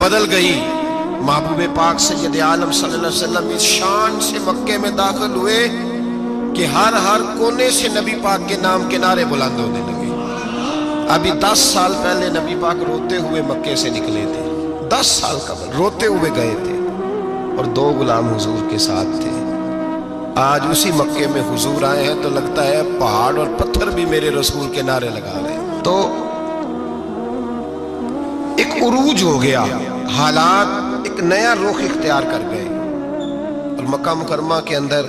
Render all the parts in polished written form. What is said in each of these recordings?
بدل گئی۔ محبوب پاک سید عالم صلی اللہ علیہ وسلم اس شان سے مکے میں داخل ہوئے کہ ہر کونے سے نبی پاک کے نام کے نعرے بلند ہونے لگے۔ ابھی 10 سال پہلے نبی پاک روتے ہوئے مکے سے نکلے تھے، 10 سال قبل روتے ہوئے گئے تھے، اور 2 غلام حضور کے ساتھ تھے۔ آج اسی مکے میں حضور آئے ہیں تو لگتا ہے پہاڑ اور پتھر بھی میرے رسول کے نعرے لگا رہے ہیں۔ تو ایک عروج ہو گیا، حالات ایک نیا رخ اختیار کر گئے، اور مکہ مکرمہ کے اندر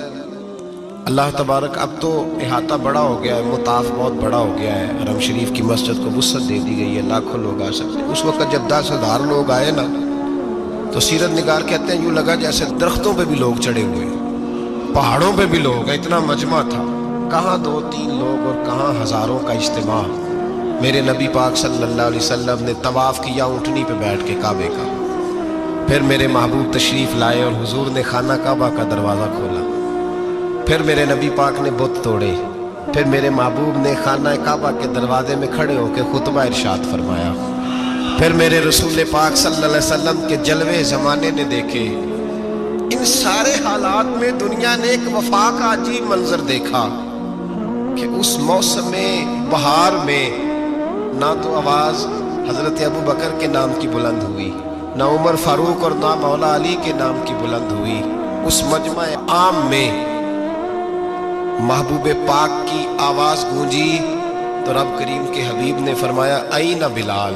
اللہ تبارک اب تو احاطہ بڑا ہو گیا ہے، مطاف بہت بڑا ہو گیا ہے، حرم شریف کی مسجد کو وسعت دے دی گئی ہے، لاکھوں لوگ آ سکتے ہیں۔ اس وقت جب 10,000 لوگ آئے نا تو سیرت نگار کہتے ہیں یوں لگا جیسے درختوں پہ بھی لوگ چڑھے ہوئے، پہاڑوں پہ بھی لوگ، اتنا مجمع تھا، کہاں 2-3 لوگ اور کہاں ہزاروں کا اجتماع۔ میرے نبی پاک صلی اللہ علیہ وسلم نے طواف کیا اونٹنی پہ بیٹھ کے کعبے کا، پھر میرے محبوب تشریف لائے اور حضور نے خانہ کعبہ کا دروازہ کھولا، پھر میرے نبی پاک نے بت توڑے، پھر میرے محبوب نے خانہ کعبہ کے دروازے میں کھڑے ہو کے خطبہ ارشاد فرمایا، پھر میرے رسول پاک صلی اللہ علیہ وسلم کے جلوے زمانے نے دیکھے۔ ان سارے حالات میں دنیا نے ایک وفا کا عجیب منظر دیکھا کہ اس موسم بہار میں نہ تو آواز حضرت ابو بکر کے نام کی بلند ہوئی، نہ عمر فاروق اور نہ مولا علی کے نام کی بلند ہوئی۔ اس مجمع عام میں محبوب پاک کی آواز گونجی تو رب کریم کے حبیب نے فرمایا این بلال،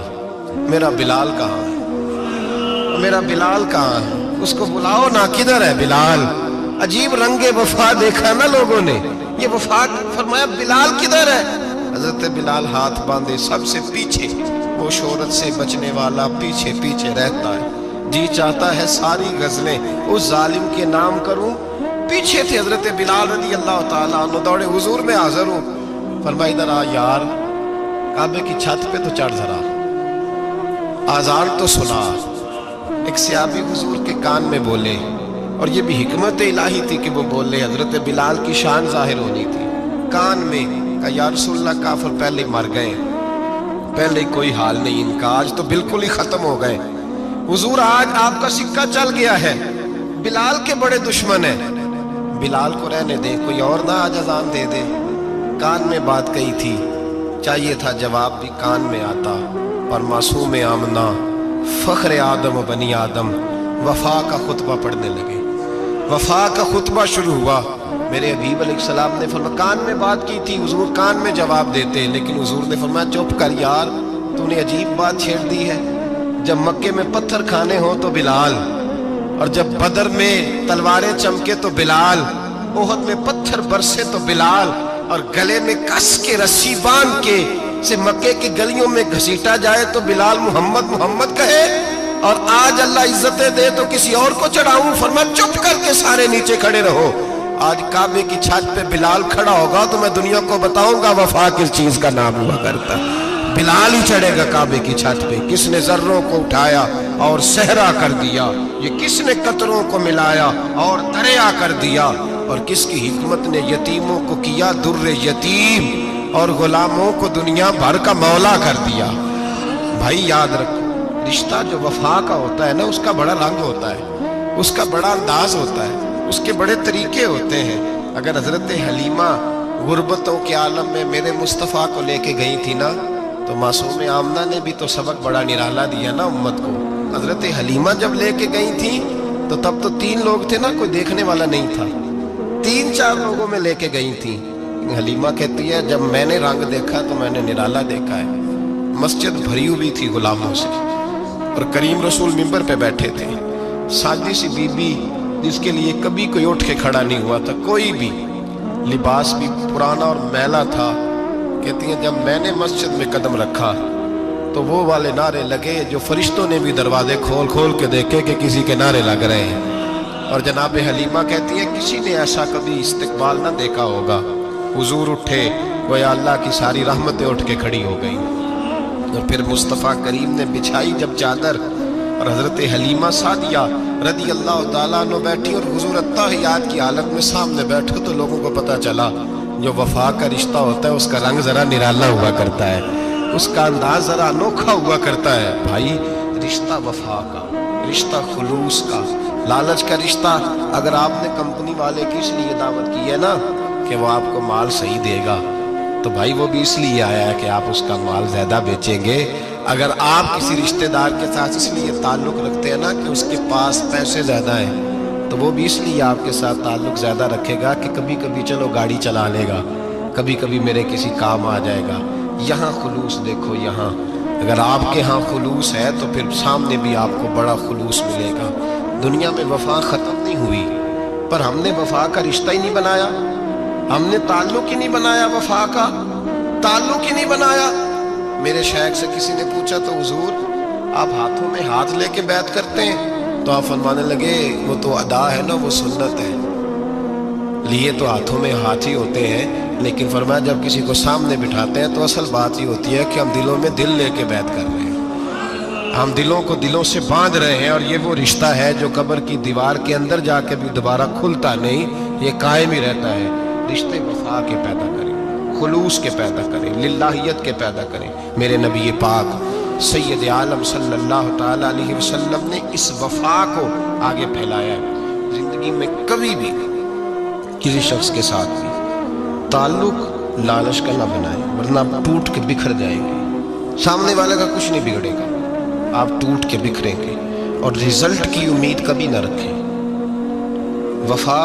میرا بلال کہاں ہے، میرا بلال کہاں ہے، اس کو بلاؤ نا، کدھر ہے بلال؟ عجیب رنگ وفا دیکھا نا لوگوں نے، یہ وفا فرمایا بلال کدھر ہے؟ حضرت بلال ہاتھ باندھے سب سے پیچھے، وہ شہرت سے بچنے والا پیچھے پیچھے رہتا ہے، جی چاہتا ہے ساری غزلیں اس ظالم کے نام کروں۔ پیچھے تھے حضرت بلال رضی اللہ تعالیٰ عنہ، دوڑے حضور میں حاضر ہوں، فرمایا ادھر آ یار، کعبے کی چھت پہ تو چڑھ ذرا، آذان تو سنا۔ ایک صحابی حضور کے کان میں بولے، اور یہ بھی حکمت الہی تھی کہ وہ بولے، حضرت بلال کی شان ظاہر ہونی تھی، کان میں کہا یا رسول اللہ کافر پہلے مر گئے، پہلے کوئی حال نہیں ان کا، آج تو بالکل ہی ختم ہو گئے حضور، آج آپ کا سکہ چل گیا ہے، بلال کے بڑے دشمن ہیں، بلال کو رہنے دیں، کوئی اور نہ آج اذان دے دے۔ کان میں بات کہی تھی، چاہیے تھا جواب بھی کان میں آتا، اور معصوم آمنہ فخر آدم و بنی آدم وفا کا خطبہ پڑھنے لگے، وفا کا خطبہ شروع ہوا۔ میرے حبیب علیہ السلام نے فرمایا کان میں بات کی تھی، حضور کان میں جواب دیتے، لیکن حضور نے فرمایا چپ کر یار، تو نے عجیب بات چھیڑ دی ہے، جب مکے میں پتھر کھانے ہوں تو بلال، اور جب بدر میں تلواریں چمکے تو بلال، احد میں پتھر برسے تو بلال، اور گلے میں کس کے رسی باندھ کے سے مکے کی گلیوں میں گھسیٹا جائے تو بلال محمد محمد کہے، اور آج اللہ عزتیں دے تو کسی اور کو چڑھاؤں، فرمایا چپ کر کے سارے نیچے کھڑے رہو۔ آج کعبے کی چھت پہ بلال کھڑا ہوگا تو میں دنیا کو بتاؤں گا وفا کس چیز کا نام ہوا کرتا، بلال ہی چڑھے گا کعبے کی چھت پہ۔ کس نے ذروں کو اٹھایا اور صحرا کر دیا، یہ کس نے قطروں کو ملایا اور دریا کر دیا، اور کس کی حکمت نے یتیموں کو کیا در یتیم، اور غلاموں کو دنیا بھر کا مولا کر دیا۔ بھائی یاد رکھو، رشتہ جو وفا کا ہوتا ہے نا، اس کا بڑا رنگ ہوتا ہے، اس کا بڑا انداز ہوتا ہے، اس کے بڑے طریقے ہوتے ہیں۔ اگر حضرت حلیمہ غربتوں کے عالم میں میرے مصطفیٰ کو لے کے گئی تھی نا، تو معصوم آمنہ نے بھی تو سبق بڑا نرالا دیا نا امت کو۔ حضرت حلیمہ جب لے کے گئی تھی تو تب تو 3 لوگ تھے نا، کوئی دیکھنے والا نہیں تھا، 3-4 لوگوں میں لے کے گئی تھی۔ حلیمہ کہتی ہے جب میں نے رنگ دیکھا تو میں نے نرالا دیکھا ہے، مسجد بھری ہوئی تھی غلاموں سے، اور کریم رسول منبر پہ بیٹھے تھے، سادی سی بی بی جس کے لیے کبھی کوئی اٹھ کے کھڑا نہیں ہوا تھا، کوئی بھی، لباس بھی پرانا اور میلا تھا، کہتی ہیں جب میں نے مسجد میں قدم رکھا تو وہ والے نعرے لگے جو فرشتوں نے بھی دروازے کھول کھول کے دیکھے کہ کسی کے نعرے لگ رہے ہیں۔ اور جناب حلیمہ کہتی ہیں کسی نے ایسا کبھی استقبال نہ دیکھا ہوگا، حضور اٹھے گویا اللہ کی ساری رحمتیں اٹھ کے کھڑی ہو گئی، اور پھر مصطفیٰ کریم نے بچھائی جب چادر، اور حضرت حلیمہ سعدیہ رضی اللہ تعالیٰ عنہ بیٹھی، اور حضور التحیات کی حالت میں سامنے بیٹھو تو لوگوں کو پتہ چلا جو وفا کا رشتہ ہوتا ہے اس کا رنگ ذرا نرالا ہوا کرتا ہے، اس کا انداز ذرا انوکھا ہوا کرتا ہے۔ بھائی رشتہ وفا کا، رشتہ خلوص کا۔ لالچ کا رشتہ اگر آپ نے کمپنی والے کی اس لیے دعوت کی ہے نا کہ وہ آپ کو مال صحیح دے گا، تو بھائی وہ بھی اس لیے آیا ہے کہ آپ اس کا مال زیادہ بیچیں گے۔ اگر آپ کسی رشتہ دار کے ساتھ اس لیے تعلق رکھتے ہیں نا کہ اس کے پاس پیسے زیادہ ہیں، تو وہ بھی اس لیے آپ کے ساتھ تعلق زیادہ رکھے گا کہ کبھی کبھی چلو گاڑی چلا لے گا، کبھی کبھی میرے کسی کام آ جائے گا۔ یہاں خلوص دیکھو، یہاں اگر آپ کے ہاں خلوص ہے تو پھر سامنے بھی آپ کو بڑا خلوص ملے گا۔ دنیا میں وفا ختم نہیں ہوئی، پر ہم نے وفا کا رشتہ ہی نہیں بنایا، ہم نے تعلق ہی نہیں بنایا، وفا کا تعلق ہی نہیں بنایا۔ میرے شیخ سے کسی نے پوچھا تو حضور آپ ہاتھوں میں ہاتھ لے کے بیعت کرتے ہیں؟ تو آپ فرمانے لگے وہ تو ادا ہے نا، وہ سنت ہے، لیے تو ہاتھوں میں ہاتھ ہی ہوتے ہیں، لیکن فرمایا جب کسی کو سامنے بٹھاتے ہیں تو اصل بات یہ ہوتی ہے کہ ہم دلوں میں دل لے کے بیعت کر رہے ہیں، ہم دلوں کو دلوں سے باندھ رہے ہیں، اور یہ وہ رشتہ ہے جو قبر کی دیوار کے اندر جا کے بھی دوبارہ کھلتا نہیں، یہ قائم ہی رہتا ہے۔ رشتے وفا کے پیدا کریں، خلوص کے پیدا کریں، للہیت کے پیدا کریں۔ میرے نبی پاک سید عالم صلی اللہ تعالی علیہ وسلم نے اس وفا کو آگے پھیلایا ہے۔ زندگی میں کبھی بھی کسی شخص کے ساتھ بھی تعلق لالچ کا نہ بنائیں، ورنہ آپ ٹوٹ کے بکھر جائیں گے۔ سامنے والے کا کچھ نہیں بگڑے گا، آپ ٹوٹ کے بکھریں گے، اور رزلٹ کی امید کبھی نہ رکھیں۔ وفا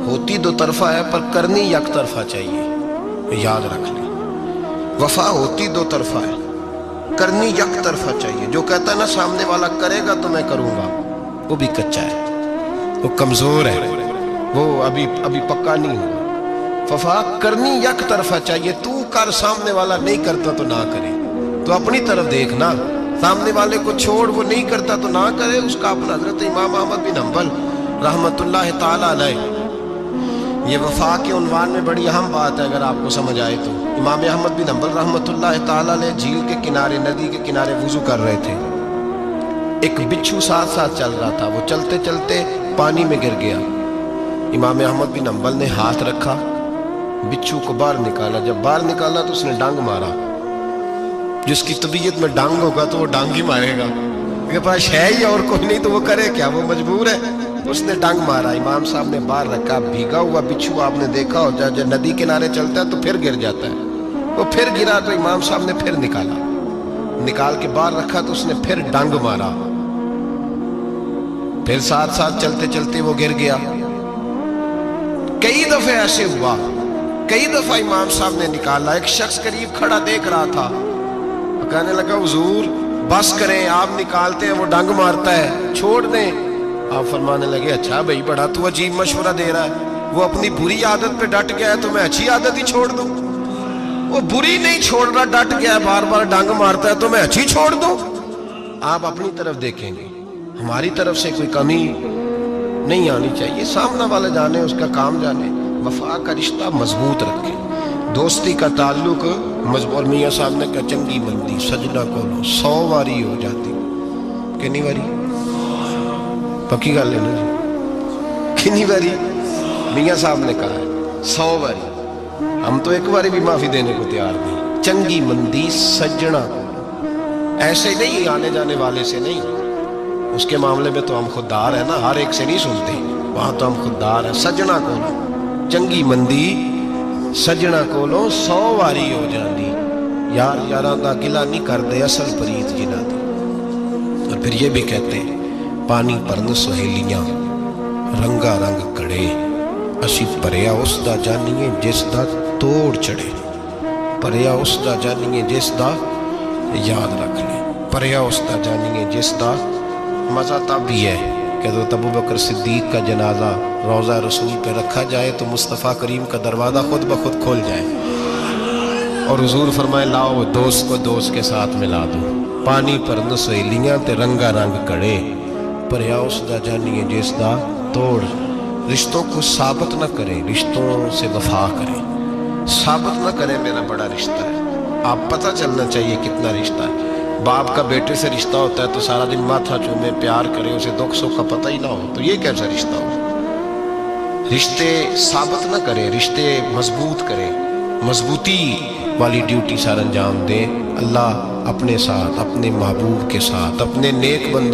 ہوتی دو طرفہ ہے پر کرنی یک طرفہ چاہیے، یاد رکھ لیں۔ وفا ہوتی دو طرفہ ہے، کرنی یک طرفہ چاہیے۔ جو کہتا ہے نا سامنے والا کرے گا تو میں کروں گا، وہ بھی کچا ہے، وہ کمزور ہے، وہ ابھی پکا نہیں ہوا۔ وفا کرنی یک طرفہ چاہیے، تو کر، سامنے والا نہیں کرتا تو نہ کرے، تو اپنی طرف دیکھنا، سامنے والے کو چھوڑ، وہ نہیں کرتا تو نہ کرے، اس کا اپنا۔ حضرت امام احمد بن حنبل رحمت اللہ تعالی علیہ، یہ وفا کے عنوان میں بڑی اہم بات ہے اگر آپ کو سمجھ آئے تو۔ امام احمد بن حنبل رحمت اللہ تعالی علیہ جھیل کے کنارے، ندی کے کنارے وضو کر رہے تھے، ایک بچھو ساتھ ساتھ چل رہا تھا، وہ چلتے چلتے پانی میں گر گیا۔ امام احمد بن حنبل نے ہاتھ رکھا، بچھو کو باہر نکالا، جب باہر نکالا تو اس نے ڈانگ مارا۔ جس کی طبیعت میں ڈانگ ہوگا تو وہ ڈانگ ہی مارے گا، میرے پاس ہے ہی اور کوئی نہیں تو وہ کرے کیا، وہ مجبور ہے۔ اس نے ڈانگ مارا، امام صاحب نے باہر رکھا، بھیگا ہوا بچھو آپ نے دیکھا ہو جب ندی کنارے چلتا ہے تو پھر گر جاتا ہے، وہ پھر گرا تو امام صاحب نے پھر نکالا، نکال کے باہر رکھا تو اس نے پھر ڈانگ مارا، پھر ساتھ ساتھ چلتے چلتے وہ گر گیا۔ کئی دفعہ ایسے ہوا، کئی دفعہ امام صاحب نے نکالا۔ ایک شخص قریب کھڑا دیکھ رہا تھا، کہنے لگا حضور بس کریں، آپ نکالتے ہیں وہ ڈانگ مارتا ہے، چھوڑ دیں۔ آپ فرمانے لگے اچھا بھائی بڑا تو عجیب مشورہ دے رہا ہے، وہ اپنی بری عادت پہ ڈٹ گیا ہے تو میں اچھی عادت ہی چھوڑ دوں؟ وہ بری نہیں چھوڑ رہا، ڈٹ گیا ہے، بار بار ڈانگ مارتا ہے تو میں اچھی چھوڑ دوں؟ آپ اپنی طرف دیکھیں گے، ہماری طرف سے کوئی کمی نہیں آنی چاہیے، سامنے والا جانے، اس کا کام جانے۔ وفا کا رشتہ مضبوط رکھیں، دوستی کا تعلق مضبوط۔ میاں صاحب نے کہا چنگی بندی سجدہ کولو 100 واری ہو جاتی، کنی واری؟ پکی گل ہے نا جی، کنی واری؟ میاں صاحب نے کہا ہے 100 واری، ہم تو ایک باری بھی معافی دینے کو تیار نہیں۔ چنگی مندی سجنا کولو، ایسے نہیں آنے جانے والے سے نہیں، اس کے معاملے میں تو ہم خوددار ہیں نا، ہر ایک سے نہیں سنتے، وہاں تو ہم خوددار ہیں۔ سجنا کولو چنگی مندی سجنا کولو 100 واری ہو جاندی، یار یاراں دا گلا نہیں کردے اصل پریت جنہاں دی۔ اور پھر یہ بھی کہتے ہیں پانی پرن سہیلیاں رنگا رنگ کڑے، اسی پریا اس دا جانیے جس دا توڑ چڑھے، پریا اس دا جانیے جس دا، یاد رکھ لیں، پریا اس دا جانیے جس دا۔ مزہ تب بھی ہے کہ حضرت ابو بکر صدیق کا جنازہ روضہ رسول پہ رکھا جائے تو مصطفیٰ کریم کا دروازہ خود بخود کھول جائے، اور حضور فرمائے لاؤ دوست کو دوست کے ساتھ ملا دو، پانی پرن سہیلیاں تے رنگا رنگ کڑے، پریا اس دا جانیے جس دا توڑ۔ رشتوں کو ثابت نہ کریں، رشتوں سے وفا کریں، ثابت نہ کریں میرا بڑا رشتہ ہے، آپ پتہ چلنا چاہیے کتنا رشتہ ہے۔ باپ کا بیٹے سے رشتہ ہوتا ہے تو سارا دن ماتھا چومے، پیار کرے، اسے دکھ سکھ کا پتہ ہی نہ ہو، تو یہ کیسا رشتہ ہو؟ رشتے ثابت نہ کریں، رشتے مضبوط کریں، مضبوطی والی ڈیوٹی سر انجام دیں۔ اللہ اپنے ساتھ، اپنے محبوب کے ساتھ، اپنے نیک بندوں